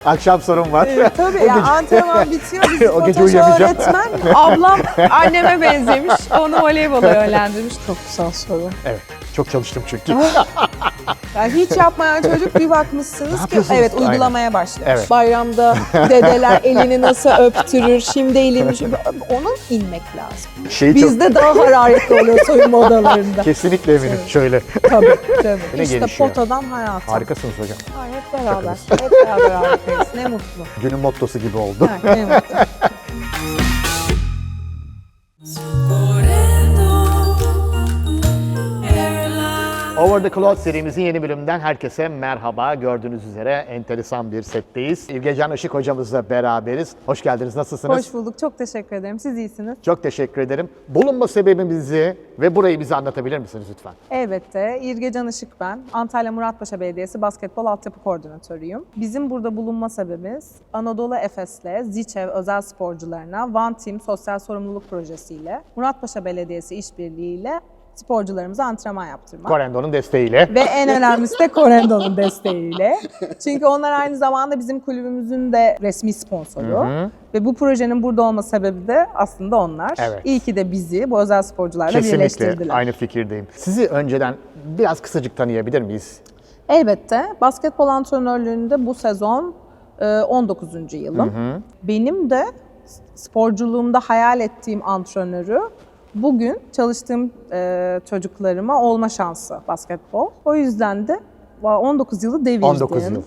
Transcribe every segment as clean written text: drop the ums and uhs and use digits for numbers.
Akşam sorun var. Tabii ya, antrenman bitiyor. Bizim O gece fotoğraf uyuyamayacağım. öğretmen, ablam anneme benzemiş. Onu voleybola yönlendirmiş. Çok güzel soru. Evet, çok çalıştım çünkü. Yani hiç yapmayan çocuk bir bakmışsınız ki yapıyorsunuz? evet Aynen. uygulamaya başlamış. Evet. Bayramda dedeler elini nasıl öptürür, şimdi elini onun inmek lazım. Şeyi Bizde daha hararetli oluyor soyunma odalarında. Kesinlikle eminim. Evet. Şöyle. Tabii tabii. Yine İşte gelişiyor. potadan hayata. Harikasınız hocam. Ay, hep beraber. Hep beraber harikayız. Ne mutlu. Günün mottosu gibi oldu. Ha, ne mutlu. Over the Cloud serimizin yeni bölümünden herkese merhaba. Gördüğünüz üzere enteresan bir setteyiz. İlgecan Işık hocamızla beraberiz. Hoş geldiniz. Nasılsınız? Hoş bulduk. Çok teşekkür ederim. Siz iyisiniz. Çok teşekkür ederim. Bulunma sebebimizi ve burayı bize anlatabilir misiniz lütfen? Elbette. İrgecan Işık ben. Antalya Muratpaşa Belediyesi Basketbol Altyapı Koordinatörüyüm. Bizim burada bulunma sebebimiz Anadolu Efes'le Ziçev özel sporcularına One Team Sosyal Sorumluluk Projesi'yle Muratpaşa Belediyesi işbirliğiyle sporcularımıza antrenman yaptırmak. Corendo'nun desteğiyle. Ve en önemlisi de Corendo'nun desteğiyle. Çünkü onlar aynı zamanda bizim kulübümüzün de resmi sponsoru. Ve bu projenin burada olma sebebi de aslında onlar. Evet. İyi ki de bizi bu özel sporcularla Kesinlikle birleştirdiler. aynı fikirdeyim. Sizi önceden biraz kısacık tanıyabilir miyiz? Elbette. Basketbol antrenörlüğünde bu sezon 19. yılım. Benim de sporculuğumda hayal ettiğim antrenörü bugün çalıştığım çocuklarıma olma şansı basketbol. O yüzden de 19 yılı devirdim. 19 yıl.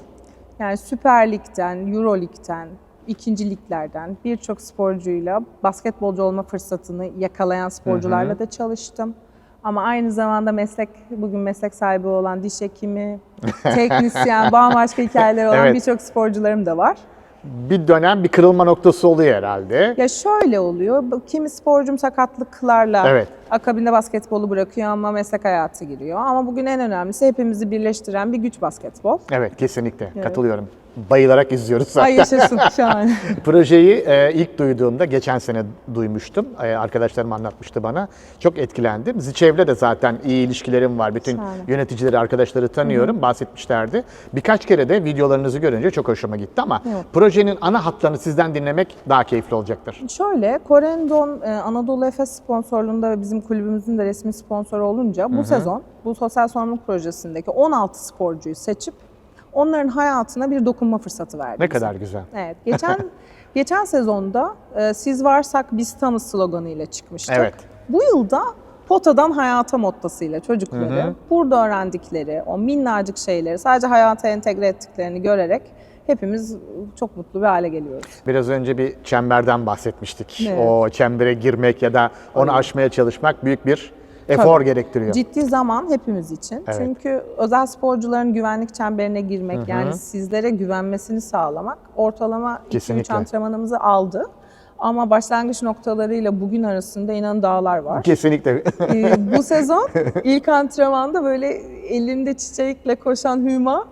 Yani Süper Lig'den, Euro Lig'den, ikinci liglerden birçok sporcuyla basketbolcu olma fırsatını yakalayan sporcularla da çalıştım. Ama aynı zamanda bugün meslek sahibi olan diş hekimi, teknisyen, bambaşka hikayeleri olan Evet. birçok sporcularım da var. Bir dönem bir kırılma noktası oluyor herhalde. Ya şöyle oluyor, kimi sporcum sakatlıklarla Evet. akabinde basketbolu bırakıyor ama meslek hayatı giriyor. Ama bugün en önemlisi hepimizi birleştiren bir güç basketbol. Evet, kesinlikle katılıyorum. Bayılarak izliyoruz zaten. Ay yaşasın şahane. Projeyi ilk duyduğumda geçen sene duymuştum. Arkadaşlarım anlatmıştı bana. Çok etkilendim. Ziçev'le de zaten iyi ilişkilerim var. Bütün Şahane. yöneticileri, arkadaşları tanıyorum. Bahsetmişlerdi. Birkaç kere de videolarınızı görünce çok hoşuma gitti ama projenin ana hatlarını sizden dinlemek daha keyifli olacaktır. Şöyle, Corendon Anadolu Efes sponsorluğunda ve bizim kulübümüzün de resmi sponsoru olunca bu sezon bu sosyal sorumluluk projesindeki 16 sporcuyu seçip onların hayatına bir dokunma fırsatı verdi. Ne bize. kadar güzel. Evet, geçen sezonda siz varsak biz tamız sloganıyla çıkmıştık. Evet. Bu yılda potadan hayata mottasıyla çocukları burada öğrendikleri o minnacık şeyleri sadece hayata entegre ettiklerini görerek hepimiz çok mutlu bir hale geliyoruz. Biraz önce bir çemberden bahsetmiştik. Evet. O çembere girmek ya da onu aşmaya çalışmak büyük bir efor gerektiriyor. Ciddi zaman hepimiz için. Evet. Çünkü özel sporcuların güvenlik çemberine girmek, yani sizlere güvenmesini sağlamak ortalama 2-3 Kesinlikle. antrenmanımızı aldı. Ama başlangıç noktalarıyla bugün arasında inanın dağlar var. Kesinlikle. Bu sezon ilk antrenmanda böyle elinde çiçekle koşan Hüma,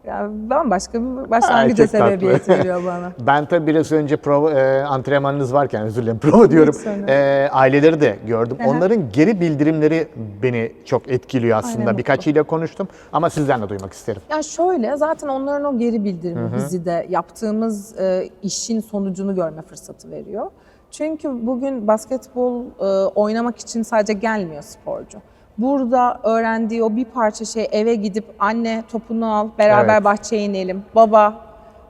yani bambaşka bir başlangıca çok tatlı. sebebiyet veriyor bana. Ben tabii biraz önce antrenmanınız varken, özür dilerim, prova diyorum, aileleri de gördüm. Onların geri bildirimleri beni çok etkiliyor aslında. Aynen. Birkaçıyla konuştum ama sizden de duymak isterim. Ya şöyle, zaten onların o geri bildirimi bizi de yaptığımız işin sonucunu görme fırsatı veriyor. Çünkü bugün basketbol oynamak için sadece gelmiyor sporcu. Burada öğrendiği o bir parça şey eve gidip anne topunu al, beraber Evet. bahçeye inelim, baba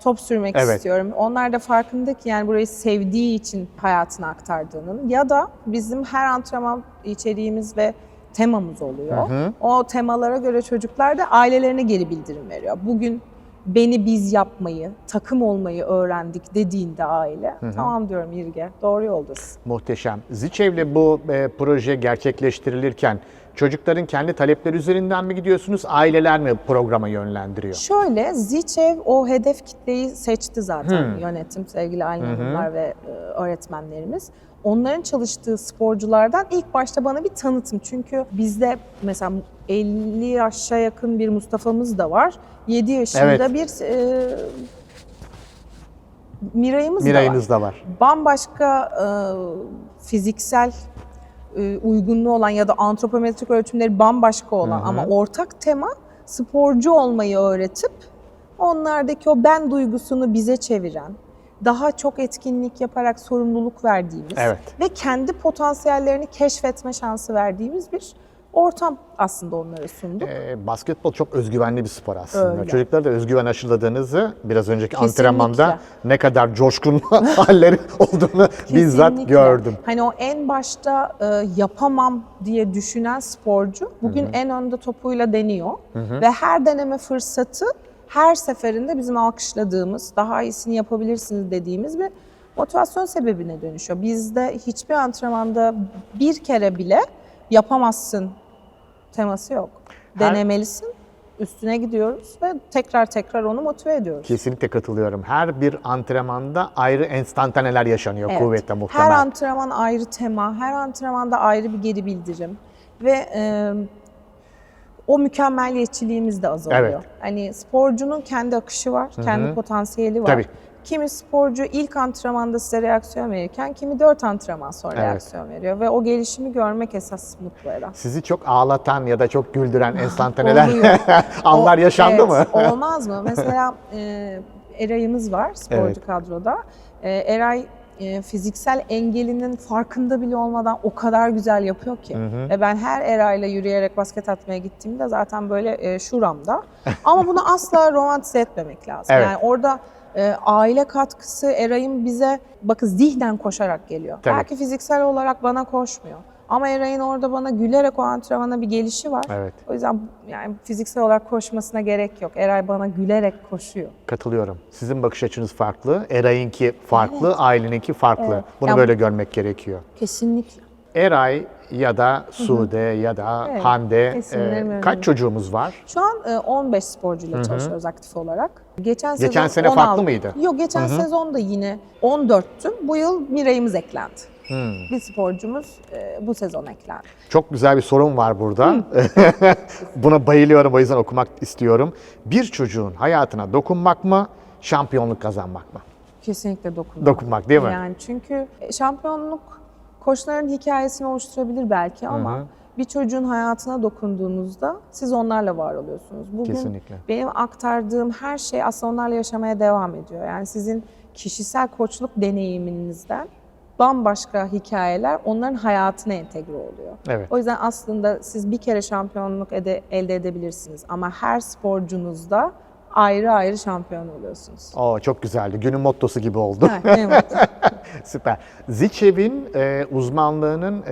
top sürmek Evet. istiyorum. Onlar da farkında ki yani burayı sevdiği için hayatına aktardığının, ya da bizim her antrenman içeriğimiz ve temamız oluyor. O temalara göre çocuklar da ailelerine geri bildirim veriyor. Bugün beni biz yapmayı, takım olmayı öğrendik dediğinde aile, tamam diyorum İrge, doğru yoldasın. Muhteşem. Ziçev'le bu proje gerçekleştirilirken çocukların kendi talepleri üzerinden mi gidiyorsunuz, aileler mi programa yönlendiriyor? Şöyle, Ziçev o hedef kitleyi seçti zaten yönetim, sevgili Aylin Hanımlar ve öğretmenlerimiz. Onların çalıştığı sporculardan ilk başta bana bir tanıtım. Çünkü bizde mesela 50 yaşa yakın bir Mustafa'mız da var. 7 yaşında bir Miray'ınız da var. Bambaşka fiziksel uygunluğu olan ya da antropometrik ölçümleri bambaşka olan ama ortak tema sporcu olmayı öğretip onlardaki o ben duygusunu bize çeviren, daha çok etkinlik yaparak sorumluluk verdiğimiz ve kendi potansiyellerini keşfetme şansı verdiğimiz bir ortam aslında onlara sunduk. Basketbol çok özgüvenli bir spor aslında. Öyle. Çocuklara da özgüven aşıladığınızı biraz önceki Kesinlikle. antrenmanda ne kadar coşkun halleri olduğunu bizzat Kesinlikle. gördüm. Hani o en başta yapamam diye düşünen sporcu bugün en önde topuyla deniyor ve her deneme fırsatı her seferinde bizim alkışladığımız, daha iyisini yapabilirsiniz dediğimiz bir motivasyon sebebine dönüşüyor. Bizde hiçbir antrenmanda bir kere bile yapamazsın teması yok. Denemelisin, üstüne gidiyoruz ve tekrar onu motive ediyoruz. Kesinlikle katılıyorum. Her bir antrenmanda ayrı enstantaneler yaşanıyor kuvvetle muhtemel. Her antrenman ayrı tema, her antrenmanda ayrı bir geri bildirim ve o mükemmeliyetçiliğimiz de azalıyor. Evet. Hani sporcunun kendi akışı var, kendi potansiyeli var. Tabii. Kimi sporcu ilk antrenmanda size reaksiyon verirken kimi 4 antrenman sonra reaksiyon veriyor ve o gelişimi görmek esas mutlu eden. Sizi çok ağlatan ya da çok güldüren enstantaneler Oluyor. anlar yaşandı mı? Olmaz mı? Mesela Eray'ımız var sporcu kadroda. Eray fiziksel engelinin farkında bile olmadan o kadar güzel yapıyor ki. Ve ben her Eray'la yürüyerek basket atmaya gittiğimde zaten böyle şuramda. Ama bunu asla romantize etmemek lazım. Evet. Yani orada aile katkısı Eray'ın bize bakın zihnen koşarak geliyor. Tabii. Belki fiziksel olarak bana koşmuyor. Ama Eray'ın orada bana gülerek o antrenmana bir gelişi var. Evet. O yüzden yani fiziksel olarak koşmasına gerek yok. Eray bana gülerek koşuyor. Katılıyorum. Sizin bakış açınız farklı, Eray'ınki farklı, aileninki farklı. Evet. Bunu Yani böyle görmek gerekiyor. Kesinlikle. Eray ya da Sude ya da Evet, Hande isimlerim kaç öyle. çocuğumuz var? Şu an 15 sporcuyla çalışıyoruz aktif olarak. Geçen Geçen sezon sene 16. farklı mıydı? Yok, geçen sezon da yine 14'tüm. Bu yıl Miray'ımız eklendi. Bir sporcumuz bu sezon eklendi. Çok güzel bir sorun var burada. Buna bayılıyorum, o yüzden okumak istiyorum. Bir çocuğun hayatına dokunmak mı, şampiyonluk kazanmak mı? Kesinlikle dokunmak. Dokunmak değil mi? Yani çünkü şampiyonluk koçların hikayesini oluşturabilir belki ama bir çocuğun hayatına dokunduğunuzda siz onlarla var oluyorsunuz. Bugün Kesinlikle. benim aktardığım her şey aslında onlarla yaşamaya devam ediyor. Yani sizin kişisel koçluk deneyiminizden bambaşka hikayeler onların hayatına entegre oluyor. Evet. O yüzden aslında siz bir kere şampiyonluk elde edebilirsiniz ama her sporcunuzda ayrı ayrı şampiyon oluyorsunuz. Çok güzeldi. Günün mottosu gibi oldu. Evet. Süper. Zichev'in uzmanlığının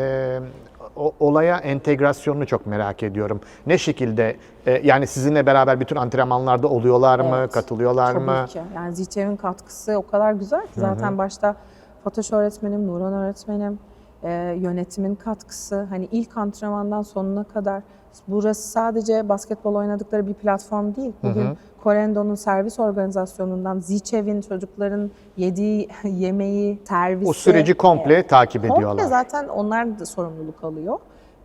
olaya entegrasyonunu çok merak ediyorum. Ne şekilde, yani sizinle beraber bütün antrenmanlarda oluyorlar mı, Evet. katılıyorlar mı? Tabii ki. Yani Zichev'in katkısı o kadar güzel ki zaten başta Fatoş öğretmenim, Nurhan öğretmenim, yönetimin katkısı, hani ilk antrenmandan sonuna kadar burası sadece basketbol oynadıkları bir platform değil. Bugün Corendo'nun servis organizasyonundan Zichev'in çocukların yediği yemeği, servisi. O süreci komple takip ediyorlar. Komple zaten onlar da sorumluluk alıyor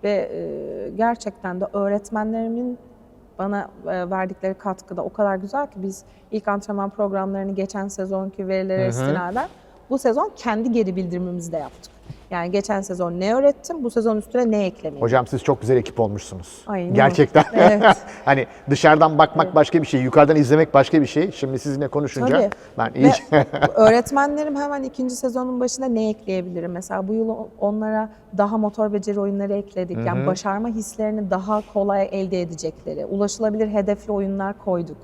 ve gerçekten de öğretmenlerimin bana verdikleri katkı da o kadar güzel ki biz ilk antrenman programlarını geçen sezonki verilere istinaden bu sezon kendi geri bildirimimizi de yaptık. Yani geçen sezon ne öğrettim, bu sezon üstüne ne eklemeliyim? Hocam siz çok güzel ekip olmuşsunuz. Aynen. Gerçekten. Evet. Hani dışarıdan bakmak başka bir şey, yukarıdan izlemek başka bir şey. Şimdi sizinle konuşunca Tabii. ben iyi. Ve öğretmenlerim hemen ikinci sezonun başında ne ekleyebilirim? Mesela bu yıl onlara daha motor beceri oyunları ekledik. Yani başarma hislerini daha kolay elde edecekleri, ulaşılabilir hedefli oyunlar koyduk.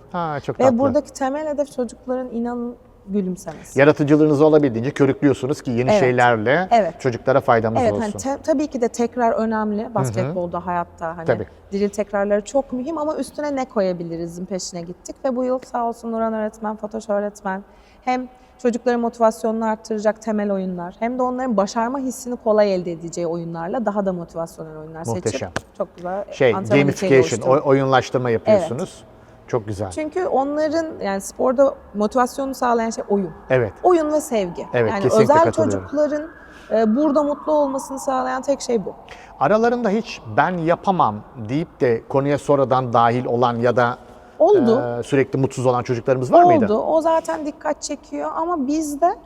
Çok tatlı. Ve buradaki temel hedef çocukların inanın gülümsemesi. Yaratıcılığınızı olabildiğince körüklüyorsunuz ki yeni şeylerle çocuklara faydamız Evet, olsun. hani tabii ki de tekrar önemli basketbolda, hayatta hani Tabii. diril tekrarları çok mühim ama üstüne ne koyabilirizin peşine gittik ve bu yıl sağ olsun Nurhan öğretmen, Fatoş öğretmen hem çocukların motivasyonunu arttıracak temel oyunlar hem de onların başarma hissini kolay elde edeceği oyunlarla daha da motivasyonel oyunlar Muhteşem. seçip çok güzel antrenman içeriği Gamification, oluşturduk. oyunlaştırma yapıyorsunuz. Çok güzel. Çünkü onların yani sporda motivasyonu sağlayan şey oyun. Evet. Oyun ve sevgi. Evet, yani kesinlikle özel katılıyorum. çocukların burada mutlu olmasını sağlayan tek şey bu. Aralarında hiç ben yapamam deyip de konuya sonradan dahil olan ya da Oldu. sürekli mutsuz olan çocuklarımız var mıydı? Oldu. O zaten dikkat çekiyor ama bizde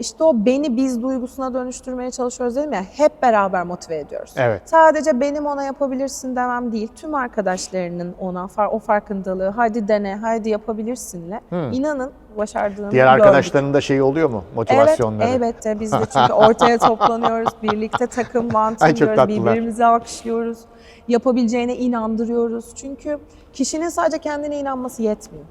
işte o beni biz duygusuna dönüştürmeye çalışıyoruz dedim ya, hep beraber motive ediyoruz. Evet. Sadece benim ona yapabilirsin demem değil, tüm arkadaşlarının ona o farkındalığı, hadi dene, hadi yapabilirsinle inanın başardığını Diğer gördük. arkadaşların da şeyi oluyor mu? Motivasyonları. Evet, elbette. Biz de çünkü ortaya toplanıyoruz, birlikte takım Ay, mantığını çok diyoruz, tatlılar. birbirimizi alkışlıyoruz, yapabileceğine inandırıyoruz. Çünkü kişinin sadece kendine inanması yetmiyor.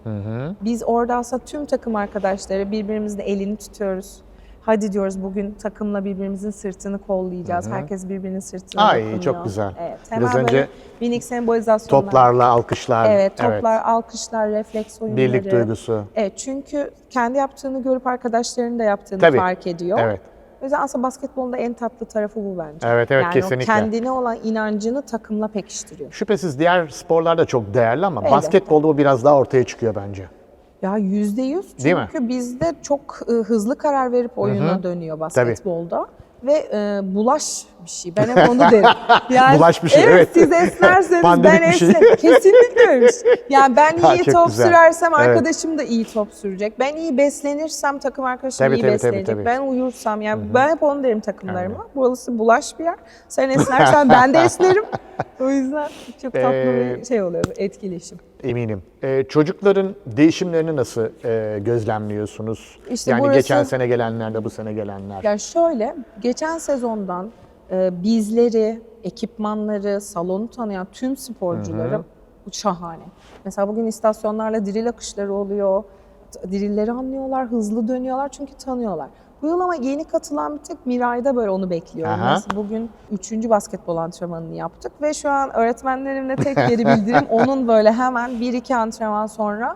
Biz orada aslında tüm takım arkadaşları birbirimizin elini tutuyoruz. Hadi diyoruz, bugün takımla birbirimizin sırtını kollayacağız. Herkes birbirinin sırtına Ay, dokunuyor. çok güzel. Evet, Biraz hemen önce böyle minik sembolizasyonlar. Toplarla alkışlar. Evet, toplar, alkışlar, refleks oyunları. Birlik duygusu. Evet, çünkü kendi yaptığını görüp arkadaşlarının da yaptığını Tabii. fark ediyor. Evet. O yüzden aslında basketbolun da en tatlı tarafı bu bence. Evet, evet, yani kesinlikle. o kendine olan inancını takımla pekiştiriyor. Şüphesiz diğer sporlar da çok değerli ama Elbette. basketbolda bu biraz daha ortaya çıkıyor bence. Ya %100, Değil mi? çünkü bizde çok hızlı karar verip oyuna dönüyor basketbolda. Ve bulaş bir şey. Ben hep onu derim. Yani, Bulaş bir şey, evet. Siz esnerseniz Pandelik ben bir şey. esnerim. Kesinlikle öyle bir şey. Yani ben Ha, iyi çok top güzel. sürersem Evet. arkadaşım da iyi top sürecek. Ben iyi beslenirsem takım arkadaşım Tabii, iyi tabii, beslenecek. tabii. Ben uyursam, yani ben hep onu derim takımlarıma. Burası bulaş bir yer. Sen esnersen ben de esnerim. O yüzden çok tatlı bir şey oluyor, etkileşim. Eminim. Çocukların değişimlerini nasıl gözlemliyorsunuz? İşte yani burası- geçen sene gelenlerle bu sene gelenler. Ya şöyle, geçen sezondan bizleri, ekipmanları, salonu tanıyan tüm sporcuları bu şahane. Mesela bugün istasyonlarla diril akışları oluyor. Dirilleri anlıyorlar, hızlı dönüyorlar çünkü tanıyorlar. Bu yıl ama yeni katılan bir tek Miray'da böyle onu bekliyorum. Aha. Biz bugün 3. basketbol antrenmanını yaptık ve şu an öğretmenlerimle tek geri bildirim onun böyle hemen 1-2 antrenman sonra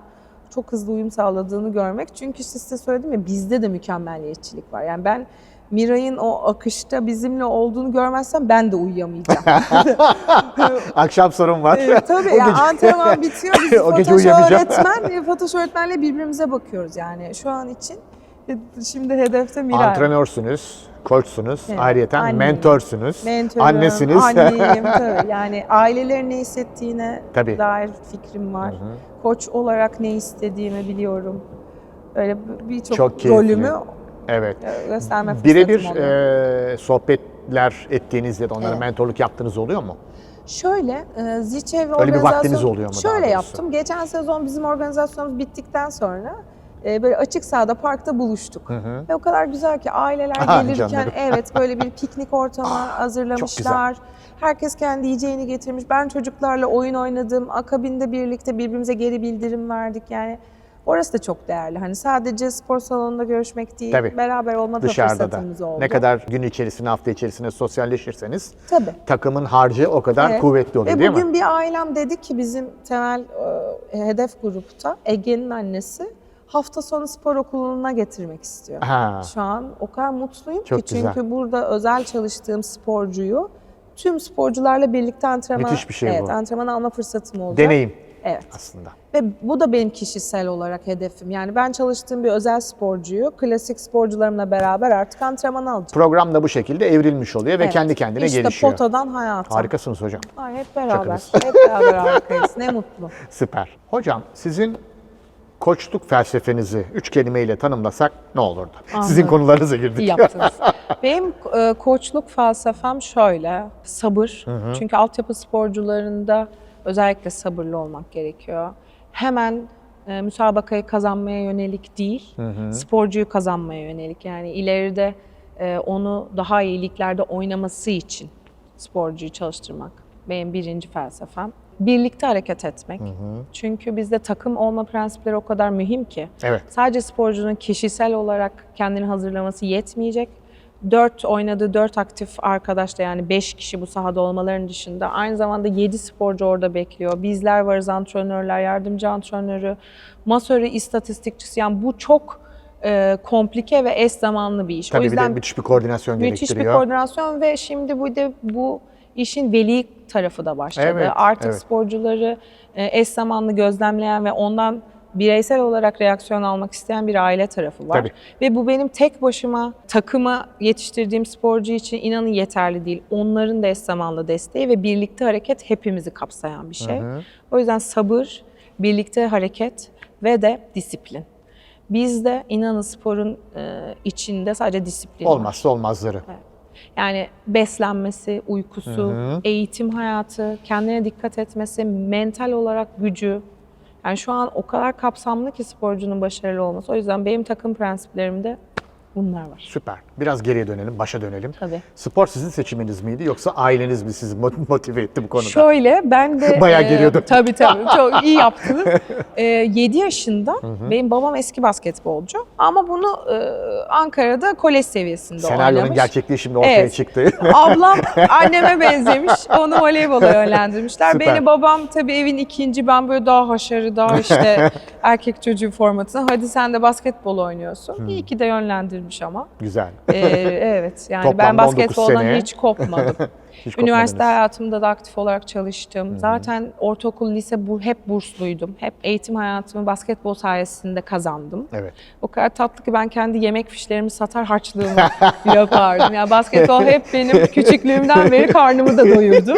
çok hızlı uyum sağladığını görmek. Çünkü size söyledim ya, bizde de mükemmeliyetçilik var. Yani ben Miray'ın o akışta bizimle olduğunu görmezsem ben de uyuyamayacağım. Akşam sorun var. Tabii O ya, gece- antrenman bitiyor. Biz O gece Fatoş uyuyamayacağım. Fatoş öğretmenle birbirimize bakıyoruz yani şu an için. Şimdi hedefte Miray. Antrenörsünüz, koçsunuz, Evet, ayrıyeten anneyim. mentörsünüz, Mentörüm, annesiniz. anneyim tabii. Yani ailelerin ne hissettiğine Tabii. dair fikrim var. Koç olarak ne istediğimi biliyorum. Öyle birçok Çok keyifli. rolümü Evet. gösterme fırsatım Birebir oluyor. sohbetler ettiğiniz ya da onlara Evet. mentorluk yaptığınız oluyor mu? Şöyle, Ziçev Öyle bir vaktiniz organizasyon... oluyor mu daha Şöyle doğrusu? yaptım. Geçen sezon bizim organizasyonumuz bittikten sonra böyle açık sahada, parkta buluştuk. Ve o kadar güzel ki aileler Ah, gelirken canlarım. evet böyle bir piknik ortamı hazırlamışlar. Herkes kendi yiyeceğini getirmiş. Ben çocuklarla oyun oynadım. Akabinde birlikte birbirimize geri bildirim verdik. Yani orası da çok değerli. Hani sadece spor salonunda görüşmek değil, Tabii. beraber olma da Dışarıda da. fırsatımız oldu. Ne kadar gün içerisinde, hafta içerisinde sosyalleşirseniz Tabii. takımın harcı o kadar Evet. kuvvetli oluyor, Ve değil mi? bugün bir ailem dedi ki bizim temel hedef grupta Ege'nin annesi hafta sonu spor okuluna getirmek istiyor. Ha. Şu an o kadar mutluyum Çok ki güzel. çünkü burada özel çalıştığım sporcuyu tüm sporcularla birlikte antrenman, Müthiş bir şey bu. antrenman alma fırsatım olacak. Deneyim Evet. aslında. Ve bu da benim kişisel olarak hedefim. Yani ben çalıştığım bir özel sporcuyu klasik sporcularımla beraber artık antrenman alacağım. Program da bu şekilde evrilmiş oluyor ve Evet. kendi kendine işte gelişiyor. potadan hayata. Harikasınız hocam. Ay, hep beraber. Şakanız. Hep beraber harikayız. Ne mutlu. Süper. Hocam sizin koçluk felsefenizi 3 kelimeyle tanımlasak ne olurdu? Sizin konularınıza girdik. İyi yaptınız. Benim koçluk felsefem şöyle, sabır. Çünkü altyapı sporcularında özellikle sabırlı olmak gerekiyor. Hemen müsabakayı kazanmaya yönelik değil, sporcuyu kazanmaya yönelik. Yani ileride onu daha iyi liglerde oynaması için sporcuyu çalıştırmak benim birinci felsefem. Birlikte hareket etmek. Çünkü bizde takım olma prensipleri o kadar mühim ki. Evet. Sadece sporcunun kişisel olarak kendini hazırlaması yetmeyecek. Oynadığı 4 aktif arkadaşla, yani 5 kişi bu sahada olmaların dışında aynı zamanda 7 sporcu orada bekliyor. Bizler varız, antrenörler, yardımcı antrenörü, masörü, istatistikçisi. Yani bu çok komplike ve eş zamanlı bir iş. Tabii o yüzden bir de müthiş bir koordinasyon müthiş gerektiriyor. bir koordinasyon ve şimdi bu işin veli tarafı da başladı. Evet, Artık evet. sporcuları eş zamanlı gözlemleyen ve ondan bireysel olarak reaksiyon almak isteyen bir aile tarafı var. Tabii. Ve bu benim tek başıma takıma yetiştirdiğim sporcu için inanın yeterli değil. Onların da eş zamanlı desteği ve birlikte hareket hepimizi kapsayan bir şey. O yüzden sabır, birlikte hareket ve de disiplin. Bizde inanın sporun içinde sadece disiplin var. Olmazsa olmazları. Yani beslenmesi, uykusu, eğitim hayatı, kendine dikkat etmesi, mental olarak gücü. Yani şu an o kadar kapsamlı ki sporcunun başarılı olması. O yüzden benim takım prensiplerimde bunlar var. Süper. Biraz geriye dönelim, başa dönelim. Tabii. Spor sizin seçiminiz miydi yoksa aileniz mi sizi motive etti bu konuda? Şöyle ben de... Bayağı geriye dön. Tabii çok iyi yaptınız. 7 yaşında benim babam eski basketbolcu ama bunu Ankara'da kolej seviyesinde Senaryonun oynamış. gerçekliği şimdi ortaya çıktı. Ablam anneme benzemiş, onu voleybola yönlendirmişler. Süper. Beni babam tabii evin ikinci, ben böyle daha haşarı, daha işte erkek çocuğu formatına. Hadi sen de basketbol oynuyorsun. İyi ki de yönlendirmiş ama. Güzel. Evet yani Toplamda ben 19 basketboldan sene. hiç kopmadım. Hiç Üniversite kopmadınız. hayatımda da aktif olarak çalıştım. Zaten ortaokul, lise hep bursluydum. Hep eğitim hayatımı basketbol sayesinde kazandım. Evet. O kadar tatlı ki ben kendi yemek fişlerimi satar harçlığımı yapardım. Yani basketbol hep benim küçüklüğümden beri karnımı da doyurdu.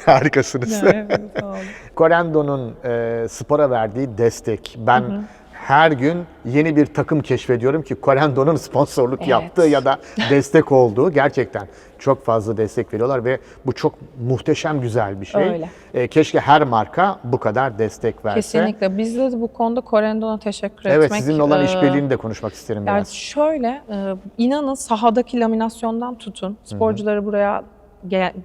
Harikasınız. Evet, sağ olun. Corendo'nun spora verdiği destek. Ben her gün yeni bir takım keşfediyorum ki Corendo'nun sponsorluk Evet. yaptığı ya da destek olduğu, gerçekten çok fazla destek veriyorlar ve bu çok muhteşem güzel bir şey. Öyle. Keşke her marka bu kadar destek verse. Kesinlikle. Biz de bu konuda Corendon'a teşekkür Evet, etmek. sizinle olan işbirliğini de konuşmak isterim Yani biraz. şöyle, inanın sahadaki laminasyondan tutun, sporcuları buraya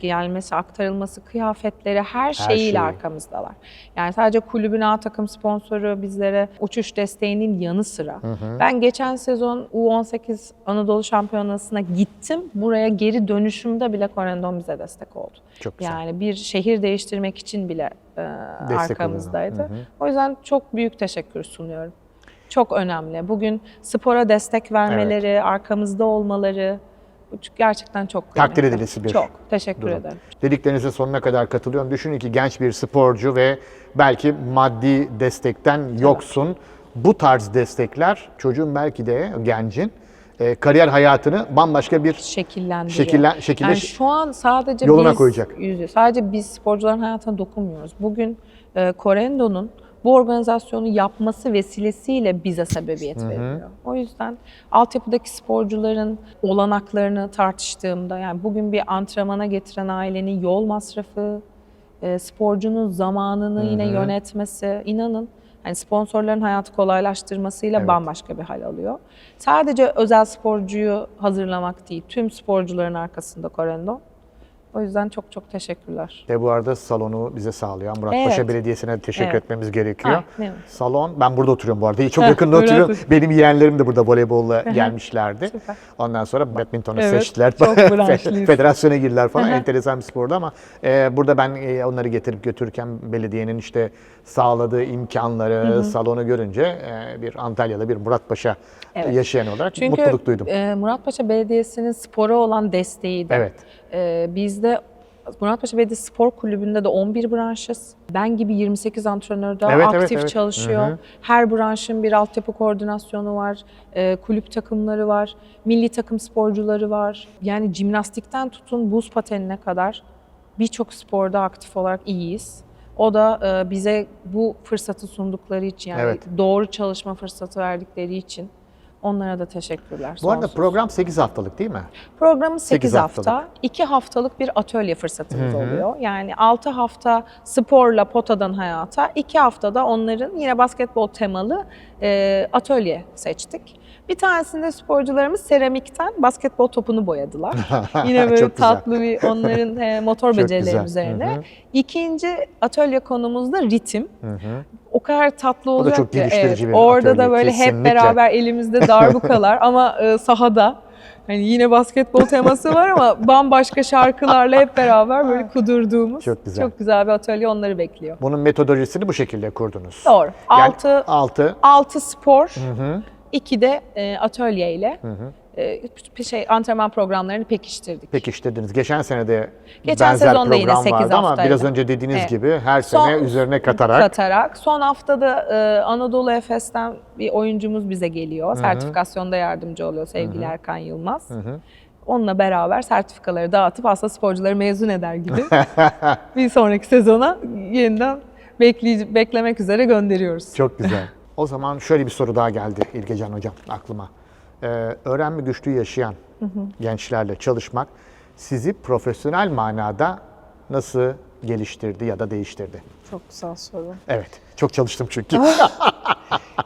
gelmesi, aktarılması, kıyafetleri, her şeyiyle şeyi. arkamızdalar. Yani sadece kulübün A takım sponsoru bizlere uçuş desteğinin yanı sıra. Ben geçen sezon U18 Anadolu Şampiyonası'na gittim. Buraya geri dönüşümde bile Corendon bize destek oldu. Çok güzel. Yani bir şehir değiştirmek için bile arkamızdaydı. O yüzden çok büyük teşekkür sunuyorum. Çok önemli. Bugün spora destek vermeleri, arkamızda olmaları gerçekten çok Takdir kıymetli. edilesi bir Çok teşekkür durum. ederim. Dediklerinize sonuna kadar katılıyorum. Düşünün ki genç bir sporcu ve belki maddi destekten yoksun. Bu tarz destekler çocuğun, belki de gencin kariyer hayatını bambaşka bir Şekillendiriyor. şekilde Yani şu an sadece yoluna biz koyacak. sadece biz sporcuların hayatına dokunmuyoruz. Bugün Corendo'nun bu organizasyonu yapması vesilesiyle bize sebebiyet veriyor. O yüzden altyapıdaki sporcuların olanaklarını tartıştığımda, yani bugün bir antrenmana getiren ailenin yol masrafı, sporcunun zamanını yine yönetmesi, inanın hani sponsorların hayatı kolaylaştırmasıyla bambaşka bir hal alıyor. Sadece özel sporcuyu hazırlamak değil, tüm sporcuların arkasında Corendon. O yüzden çok çok teşekkürler. Ve bu arada salonu bize sağlayan Muratpaşa Belediyesi'ne de teşekkür etmemiz gerekiyor. Evet. Salon, ben burada oturuyorum bu arada. Çok yakında öyle oturuyorum. otur. Benim yeğenlerim de burada voleybolla gelmişlerdi. Süper. Ondan sonra badmintonu Evet, seçtiler. çok branşlıyız. Federasyona girdiler falan. Hı hı. Enteresan bir spordu ama burada ben onları getirip götürürken belediyenin işte sağladığı imkanları, salonu görünce bir Antalyalı, bir Muratpaşa yaşayan olarak mutluluk duydum. Çünkü Muratpaşa Belediyesi'nin spora olan desteği de. Evet. Bizde Muratpaşa Belediyesi Spor Kulübü'nde de 11 branşız. Ben gibi 28 antrenör daha Evet, aktif evet. çalışıyor. Her branşın bir altyapı koordinasyonu var. Kulüp takımları var. Milli takım sporcuları var. Yani jimnastikten tutun buz patenine kadar birçok sporda aktif olarak iyiyiz. O da bize bu fırsatı sundukları için, yani doğru çalışma fırsatı verdikleri için onlara da teşekkürler. Bu arada sonsuz. program 8 haftalık değil mi? Programımız 8 8 hafta. 2 haftalık bir atölye fırsatımız oluyor. Yani 6 hafta sporla potadan hayata, 2 haftada onların yine basketbol temalı atölye seçtik. Bir tanesinde sporcularımız seramikten basketbol topunu boyadılar. Yine böyle Çok güzel. tatlı bir onların motor Çok becerileri güzel. üzerine. İkinci atölye konumuz da ritim. O kadar tatlı olacak çok ki. geliştirici bir Orada atölye, da böyle kesinlikle. hep beraber elimizde darbukalar ama sahada. Hani yine basketbol teması var ama bambaşka şarkılarla hep beraber böyle kudurduğumuz Çok güzel. bir atölye onları bekliyor. Bunun metodolojisini bu şekilde kurdunuz. Doğru. Yani 6 spor, 2 de atölyeyle antrenman programlarını pekiştirdik. Pekiştirdiniz. Geçen sene de Geçen benzer sezonda yine program 8 vardı ama haftaydı. biraz önce dediğiniz Evet. gibi her sene üzerine katarak. Son haftada Anadolu Efes'ten bir oyuncumuz bize geliyor. Sertifikasyonda yardımcı oluyor sevgili Erkan Yılmaz. Onunla beraber sertifikaları dağıtıp aslında sporcuları mezun eder gibi bir sonraki sezona yeniden beklemek üzere gönderiyoruz. Çok güzel. O zaman şöyle bir soru daha geldi İlgecan Hocam aklıma. Öğrenme güçlüğü yaşayan gençlerle çalışmak sizi profesyonel manada nasıl geliştirdi ya da değiştirdi? Çok güzel soru. Evet, çok çalıştım çünkü.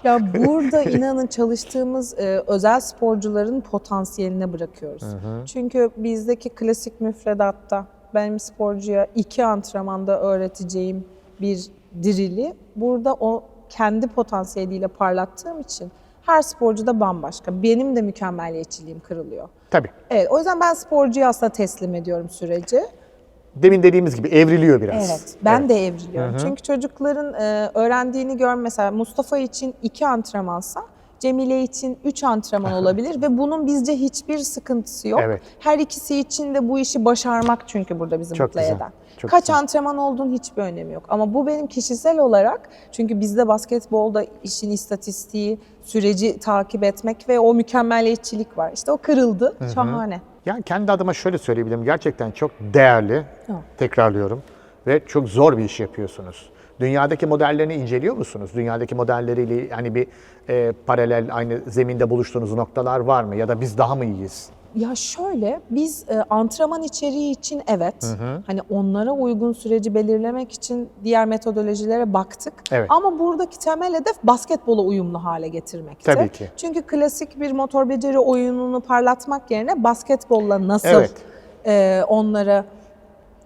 Ya burada inanın çalıştığımız özel sporcuların potansiyeline bırakıyoruz. Çünkü bizdeki klasik müfredatta benim sporcuya 2 antrenmanda öğreteceğim bir drill'i burada o kendi potansiyeliyle parlattığım için her sporcu da bambaşka. Benim de mükemmeliyetçiliğim kırılıyor. Tabii. Evet, o yüzden ben sporcuya aslında teslim ediyorum süreci. Demin dediğimiz gibi evriliyor biraz. Evet, ben de evriliyorum. Çünkü çocukların öğrendiğini mesela Mustafa için 2 antrenmansa Cemile için 3 antrenman olabilir ve bunun bizce hiçbir sıkıntısı yok. Evet. Her ikisi için de bu işi başarmak çünkü burada bizi Çok mutlu güzel, eden. çok Kaç güzel. antrenman olduğunun hiçbir önemi yok. Ama bu benim kişisel olarak, çünkü bizde basketbolda işin istatistiği, süreci takip etmek ve o mükemmeliyetçilik var. İşte o kırıldı. Şahane. Yani kendi adıma şöyle söyleyebilirim. Gerçekten çok değerli, Evet. tekrarlıyorum ve çok zor bir iş yapıyorsunuz. Dünyadaki modellerini inceliyor musunuz? Dünyadaki modelleriyle hani bir paralel, aynı zeminde buluştuğunuz noktalar var mı? Ya da biz daha mı iyiyiz? Ya şöyle, biz antrenman içeriği için evet, hani onlara uygun süreci belirlemek için diğer metodolojilere baktık. Evet. Ama buradaki temel hedef basketbola uyumlu hale getirmekti. Tabii ki. Çünkü klasik bir motor beceri oyununu parlatmak yerine basketbolla nasıl Evet. onlara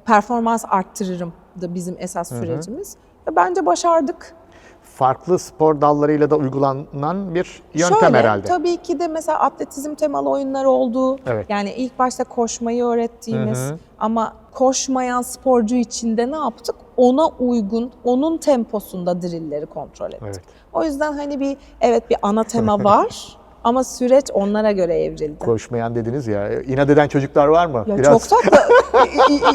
performans arttırırım da bizim esas sürecimiz. Ve bence başardık. Farklı spor dallarıyla da uygulanan bir yöntem Şöyle, herhalde. tabii ki de mesela atletizm temalı oyunlar oldu. Evet. Yani ilk başta koşmayı öğrettiğimiz ama koşmayan sporcu için de ne yaptık? Ona uygun, onun temposunda drillleri kontrol ettik. Evet. O yüzden hani bir ana tema var ama süreç onlara göre evrildi. Koşmayan dediniz ya, inat eden çocuklar var mı? Ya çok tatlı.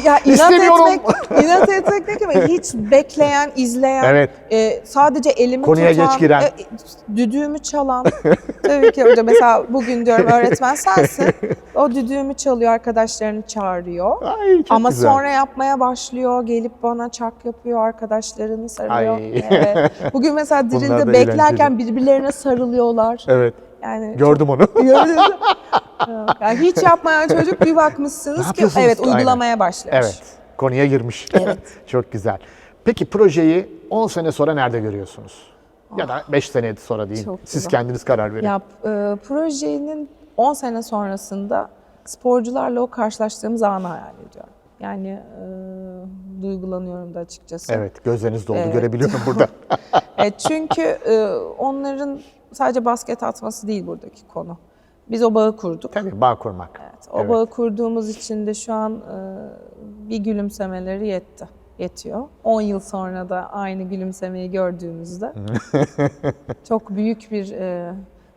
Ya İstemiyorum. inat etmek ne demek? Hiç bekleyen, izleyen, Evet. Sadece elimi Konuya tutan, geç giren. Düdüğümü çalan. Tabii ki hocam, mesela bugün diyorum öğretmen sensin. O düdüğümü çalıyor, arkadaşlarını çağırıyor. Ay, çok Ama güzel. sonra yapmaya başlıyor, gelip bana çak yapıyor, arkadaşlarını sarıyor. Ay. Evet. Bugün mesela Bunlar drill'de da beklerken birbirlerine sarılıyorlar. Evet, Yani gördüm onu. gördünüz mü? Yani hiç yapmayan çocuk bir Ne bakmışsınız ki yapıyorsunuz? evet Aynen. uygulamaya başlamış. Evet, konuya girmiş. Evet. Çok güzel. Peki projeyi 10 sene sonra nerede görüyorsunuz? Ya da 5 sene sonra deyin. Çok Siz güzel. kendiniz karar verin. Ya projenin 10 sene sonrasında sporcularla o karşılaştığımız anı hayal ediyorum. Yani duygulanıyorum da açıkçası. Evet, gözleriniz doldu. Evet. Görebiliyorum burada. Çünkü onların sadece basket atması değil buradaki konu. Biz o bağı kurduk. Tabii, bağ kurmak. Evet, o bağı kurduğumuz için de şu an bir gülümsemeleri yetiyor. 10 yıl sonra da aynı gülümsemeyi gördüğümüzde çok büyük bir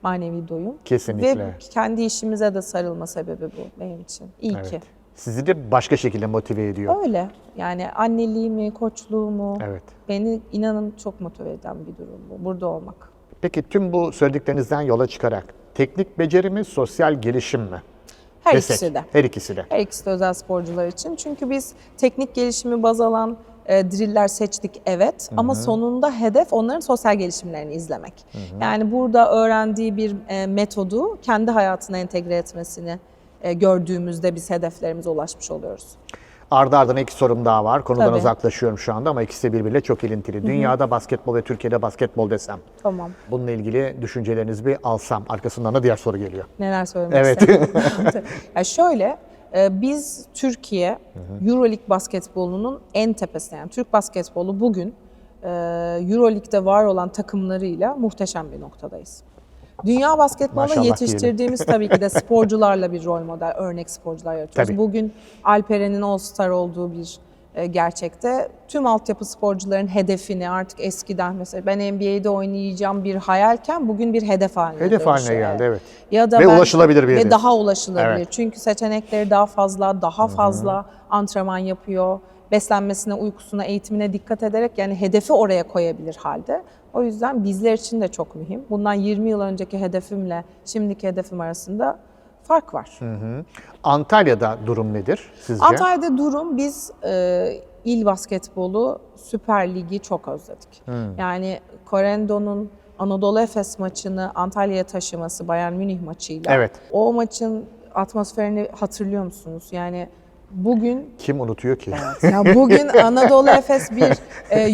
manevi doyum. Kesinlikle. Ve kendi işimize de sarılma sebebi bu benim için. İyi ki. Evet. Sizi de başka şekilde motive ediyor. Öyle. Yani anneliğimi, koçluğumu Evet. beni inanın çok motive eden bir durum bu. Burada olmak. Peki tüm bu söylediklerinizden yola çıkarak teknik beceri mi, sosyal gelişim mi? Her Desek. ikisi de. Her ikisi de. Her ikisi de özel sporcular için. Çünkü biz teknik gelişimi baz alan driller seçtik evet. Ama sonunda hedef onların sosyal gelişimlerini izlemek. Yani burada öğrendiği bir metodu kendi hayatına entegre etmesini gördüğümüzde biz hedeflerimize ulaşmış oluyoruz. Ardı ardına 2 sorum daha var. Konudan Tabii. uzaklaşıyorum şu anda ama ikisi de birbiriyle çok ilintili. Dünyada basketbol ve Türkiye'de basketbol desem. Tamam. Bununla ilgili düşüncelerinizi bir alsam. Arkasından da diğer soru geliyor. Neler söylemek Evet. istedim? Ya şöyle, biz Türkiye Euroleague basketbolunun en tepesinde, yani Türk basketbolu bugün Euroleague'de var olan takımlarıyla muhteşem bir noktadayız. Dünya basketboluna Maşallah yetiştirdiğimiz tabii ki de sporcularla bir rol model, örnek sporcular yaratıyoruz. Tabii. Bugün Alperen'in All-Star olduğu bir gerçekte tüm altyapı sporcuların hedefini artık eskiden mesela ben NBA'de oynayacağım bir hayalken bugün bir hedef haline Hedef haline dönüşüyor. geldi, evet. Ya da Ve ulaşılabilir bir ve hedef. daha ulaşılabilir. Evet. Çünkü seçenekleri daha fazla antrenman yapıyor. Beslenmesine, uykusuna, eğitimine dikkat ederek yani hedefi oraya koyabilir halde. O yüzden bizler için de çok mühim. Bundan 20 yıl önceki hedefimle şimdiki hedefim arasında fark var. Antalya'da durum nedir sizce? Antalya'da durum, biz il basketbolu Süper Lig'i çok özledik. Yani Corendo'nun Anadolu Efes maçını Antalya'ya taşıması Bayern Münih maçıyla. Evet. O maçın atmosferini hatırlıyor musunuz? Yani bugün Kim unutuyor ki? ya bugün Anadolu Efes bir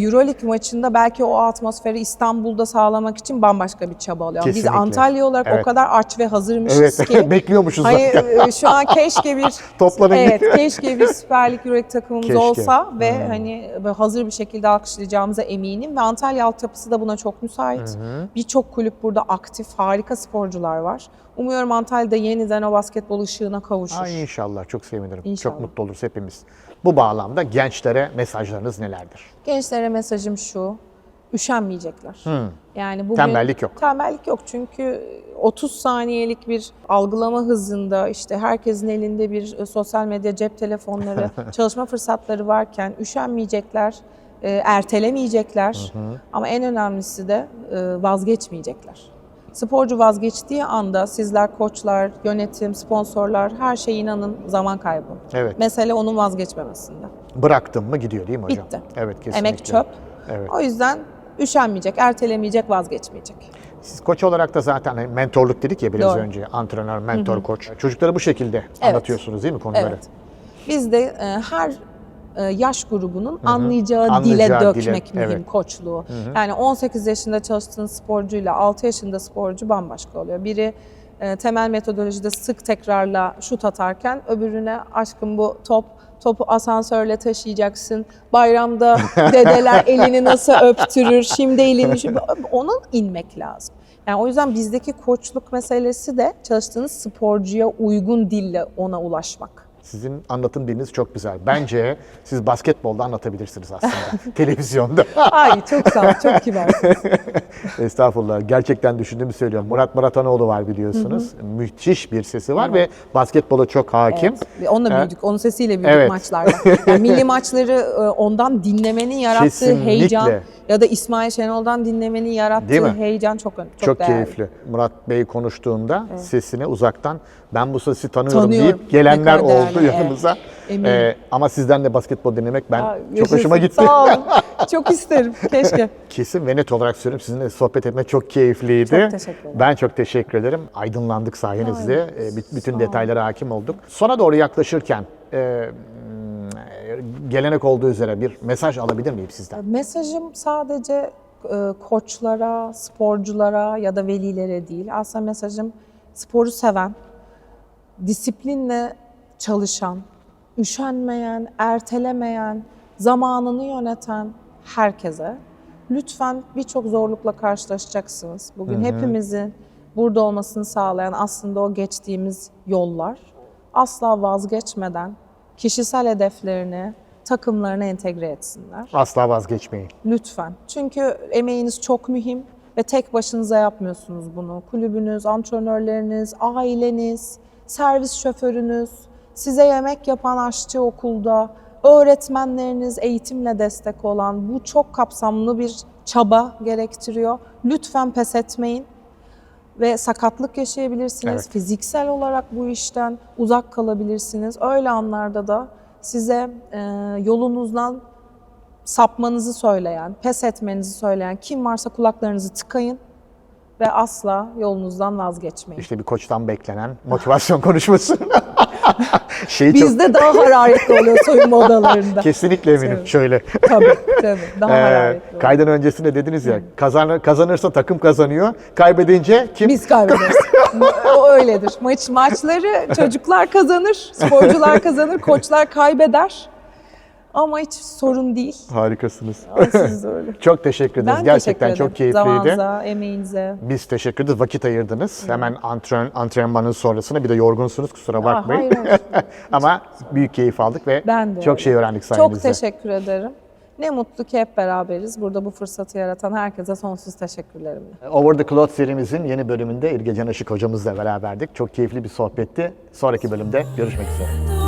Euroleague maçında belki o atmosferi İstanbul'da sağlamak için bambaşka bir çaba alıyor. Kesinlikle. Biz Antalya olarak Evet. o kadar aç ve hazırmışız Evet, ki. bekliyormuşuz Hani zaten. şu an keşke bir Toplanın. evet, keşke bir Süper Lig Euroleague takımımız Keşke. olsa ve hani böyle hazır bir şekilde alkışlayacağımıza eminim ve Antalya altyapısı da buna çok müsait. Birçok kulüp burada aktif, harika sporcular var. Umuyorum Antalya'da yeniden o basketbol ışığına kavuşur. Ay inşallah, çok sevinirim. İnşallah. Çok mutlu oluruz hepimiz. Bu bağlamda gençlere mesajlarınız nelerdir? Gençlere mesajım şu, üşenmeyecekler. Yani bugün Tembellik yok. Tembellik yok çünkü 30 saniyelik bir algılama hızında işte herkesin elinde bir sosyal medya, cep telefonları, çalışma fırsatları varken üşenmeyecekler, ertelemeyecekler ama en önemlisi de vazgeçmeyecekler. Sporcu vazgeçtiği anda sizler koçlar, yönetim, sponsorlar her şeye inanın zaman kaybı. Evet. Mesele onun vazgeçmemesinde. Bıraktım mı gidiyor değil mi hocam? Bitti. Evet, kesinlikle. Emek çöp. Evet. O yüzden üşenmeyecek, ertelemeyecek, vazgeçmeyecek. Siz koç olarak da zaten hani mentorluk dedik ya biraz Doğru. önce. Antrenör, mentor, koç. Çocuklara bu şekilde anlatıyorsunuz değil mi konuları? Evet. Biz de her yaş grubunun anlayacağı Anlayacağı dile dile, dökmek mühim evet. koçluğu. Yani 18 yaşında çalıştığın sporcuyla 6 yaşında sporcu bambaşka oluyor. Biri temel metodolojide sık tekrarla şut atarken öbürüne aşkım bu topu asansörle taşıyacaksın. Bayramda dedeler elini nasıl öptürür, şimdi elini onun inmek lazım. Yani o yüzden bizdeki koçluk meselesi de çalıştığınız sporcuya uygun dille ona ulaşmak. Sizin anlatım diliniz çok güzel. Bence siz basketbolda anlatabilirsiniz aslında. Televizyonda. Ay çok sağ ol, çok kibarsınız. Estağfurullah. Gerçekten düşündüğümü söylüyorum. Murat Muratanoğlu var biliyorsunuz. Müthiş bir sesi var ve basketbola çok hakim. Evet. Onunla büyüdük, onun sesiyle büyüdük Evet. maçlarda. Yani milli maçları ondan dinlemenin yarattığı Kesinlikle. heyecan ya da İsmail Şenol'dan dinlemenin Değil yarattığı mi? heyecan çok Çok değerli. keyifli. Murat Bey konuştuğunda sesini uzaktan ben bu sesi tanıyorum Tanıyorum. deyip gelenler Ne kadar oldu değerli, yanımıza. Eminim. Ama sizden de basketbol dinlemek ben Aa, çok hoşuma yaşasın. gitti. Sağ olun. Çok isterim. Keşke. Kesin ve net olarak söylüyorum sizinle sohbet etmek çok keyifliydi. Çok teşekkür ederim. Ben çok teşekkür ederim. Aydınlandık sayenizde. Ay, Bütün sağ detaylara hakim olduk. Sona doğru yaklaşırken gelenek olduğu üzere bir mesaj alabilir miyim sizden? Mesajım sadece koçlara, sporculara ya da velilere değil. Aslında mesajım sporu seven, disiplinle çalışan, üşenmeyen, ertelemeyen, zamanını yöneten herkese. Lütfen birçok zorlukla karşılaşacaksınız. Bugün hepimizin burada olmasını sağlayan aslında o geçtiğimiz yollar. Asla vazgeçmeden kişisel hedeflerini, takımlarına entegre etsinler. Asla vazgeçmeyin. Lütfen. Çünkü emeğiniz çok mühim ve tek başınıza yapmıyorsunuz bunu. Kulübünüz, antrenörleriniz, aileniz, servis şoförünüz, size yemek yapan aşçı okulda, öğretmenleriniz, eğitimle destek olan bu çok kapsamlı bir çaba gerektiriyor. Lütfen pes etmeyin ve sakatlık yaşayabilirsiniz. Evet. Fiziksel olarak bu işten uzak kalabilirsiniz. Öyle anlarda da size yolunuzdan sapmanızı söyleyen, pes etmenizi söyleyen kim varsa kulaklarınızı tıkayın ve asla yolunuzdan vazgeçmeyin. İşte bir koçtan beklenen motivasyon konuşması. Şeyi çok Bizde daha hararetli oluyor soyunma odalarında. kesinlikle eminim. Evet. Şöyle. Tabii, daha hararetli oluyor. Kaydan öncesinde dediniz ya kazanırsa takım kazanıyor. Kaybedince kim? Biz kaybederiz. O öyledir. Maçları çocuklar kazanır, sporcular kazanır, koçlar kaybeder. Ama hiç sorun değil. Harikasınız. Ama siz de öyle. Çok teşekkür ederiz. Ben Gerçekten teşekkür ederim. çok keyifliydi. Zamanınıza, emeğinize. Biz teşekkür ederiz. Vakit ayırdınız. Hemen antrenmanın sonrasında bir de yorgunsunuz kusura bakmayın. Hayır. Ama büyük keyif aldık ve Ben de çok öyle. şey öğrendik Çok sayenizde. teşekkür ederim. Ne mutlu ki hep beraberiz. Burada bu fırsatı yaratan herkese sonsuz teşekkürlerimle. Over the Cloud serimizin yeni bölümünde İlge Can Işık hocamızla beraberdik. Çok keyifli bir sohbetti. Sonraki bölümde görüşmek üzere.